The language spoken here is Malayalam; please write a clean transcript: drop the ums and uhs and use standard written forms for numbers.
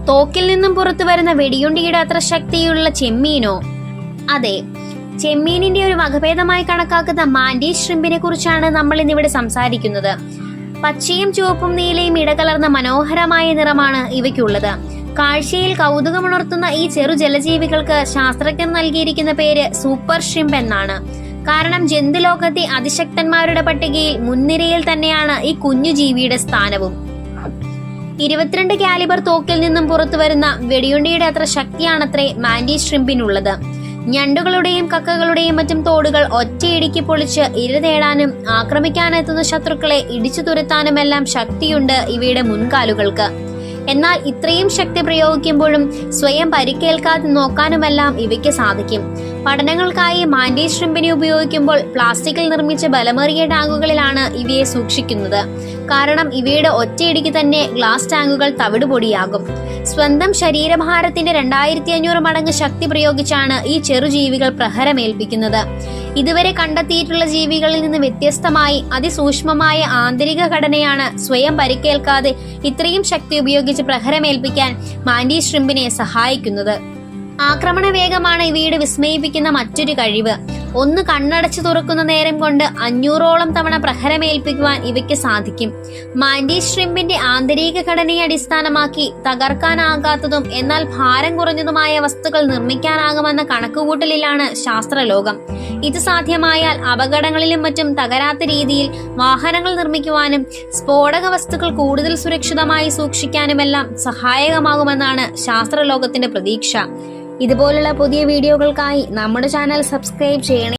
തോക്കിൽ നിന്നും പുറത്തു വരുന്ന വെടിയുണ്ടിയുടെ അത്ര ശക്തിയുള്ള ചെമ്മീനോ? അതെ, ചെമ്മീനിന്റെ ഒരു വകഭേദമായി കണക്കാക്കുന്ന മാൻഡീസ് ഷ്രിമ്പിനെ കുറിച്ചാണ് നമ്മൾ ഇന്നിവിടെ സംസാരിക്കുന്നത്. പച്ചയും ചുവപ്പും നീലയും ഇടകലർന്ന മനോഹരമായ നിറമാണ് ഇവയ്ക്കുള്ളത്. കാഴ്ചയിൽ കൗതുകമുണർത്തുന്ന ഈ ചെറു ജലജീവികൾക്ക് ശാസ്ത്രജ്ഞർ നൽകിയിരിക്കുന്ന പേര് സൂപ്പർ ഷ്രിമ്പ് എന്നാണ്. കാരണം ജന്തുലോകത്തെ അതിശക്തന്മാരുടെ പട്ടികയിൽ മുൻനിരയിൽ തന്നെയാണ് ഈ കുഞ്ഞു ജീവിയുടെ സ്ഥാനവും. 22 കാലിബർ തോക്കിൽ നിന്നും പുറത്തു വരുന്ന വെടിയുണ്ടിയുടെ അത്ര ശക്തിയാണത്രേ മാൻഡീസ് ഷ്രിമ്പിനുള്ളത്. ഞണ്ടുകളുടെയും കക്കകളുടെയും മറ്റും തോടുകൾ ഒറ്റയിടിക്ക് പൊളിച്ച് ഇര തേടാനും ആക്രമിക്കാനെത്തുന്ന ശത്രുക്കളെ ഇടിച്ചു തുരത്താനുമെല്ലാം ശക്തിയുണ്ട് ഇവയുടെ മുൻകാലുകൾക്ക്. എന്നാൽ ഇത്രയും ശക്തി പ്രയോഗിക്കുമ്പോഴും സ്വയം പരിക്കേൽക്കാതെ നോക്കാനുമെല്ലാം ഇവയ്ക്ക് സാധിക്കും. പഠനങ്ങൾക്കായി മാൻഡീസ് ഷ്രിമ്പിനെ ഉപയോഗിക്കുമ്പോൾ പ്ലാസ്റ്റിക്കിൽ നിർമ്മിച്ച ബലമേറിയ ടാങ്കുകളിലാണ് ഇവയെ സൂക്ഷിക്കുന്നത്. കാരണം ഇവയുടെ ഒറ്റയിടിക്ക് തന്നെ ഗ്ലാസ് ടാങ്കുകൾ തവിടുപൊടിയാകും. സ്വന്തം ശരീരഭാരത്തിന്റെ 2500 മടങ്ങ് ശക്തി പ്രയോഗിച്ചാണ് ഈ ചെറുജീവികൾ പ്രഹരമേൽപ്പിക്കുന്നത്. ഇതുവരെ കണ്ടെത്തിയിട്ടുള്ള ജീവികളിൽ നിന്ന് വ്യത്യസ്തമായി അതിസൂക്ഷ്മമായ ആന്തരിക ഘടനയാണ് സ്വയം പരിക്കേൽക്കാതെ ഇത്രയും ശക്തി ഉപയോഗിച്ച് പ്രഹരമേൽപ്പിക്കാൻ മാൻഡീസ് ഷ്രിമ്പിനെ സഹായിക്കുന്നത്. ആക്രമണ വേഗമാണ് ഇവയുടെ വിസ്മയിപ്പിക്കുന്ന മറ്റൊരു കഴിവ്. ഒന്ന് കണ്ണടച്ചു തുറക്കുന്ന നേരം കൊണ്ട് 500ഓളം തവണ പ്രഹരമേൽപ്പിക്കുവാൻ ഇവയ്ക്ക് സാധിക്കും. മാൻഡീസ് ഷ്രിമ്പിന്റെ ആന്തരിക ഘടനയെ അടിസ്ഥാനമാക്കി തകർക്കാനാകാത്തതും എന്നാൽ ഭാരം കുറഞ്ഞതുമായ വസ്തുക്കൾ നിർമ്മിക്കാനാകുമെന്ന കണക്കുകൂട്ടലിലാണ് ശാസ്ത്രലോകം. ഇത് സാധ്യമായാൽ അപകടങ്ങളിലും മറ്റും തകരാത്ത രീതിയിൽ വാഹനങ്ങൾ നിർമ്മിക്കുവാനും സ്ഫോടക വസ്തുക്കൾ കൂടുതൽ സുരക്ഷിതമായി സൂക്ഷിക്കാനുമെല്ലാം സഹായകമാകുമെന്നാണ് ശാസ്ത്രലോകത്തിന്റെ പ്രതീക്ഷ. ഇതുപോലുള്ള പുതിയ വീഡിയോകൾക്കായി നമ്മുടെ ചാനൽ സബ്സ്ക്രൈബ് ചെയ്യണേ.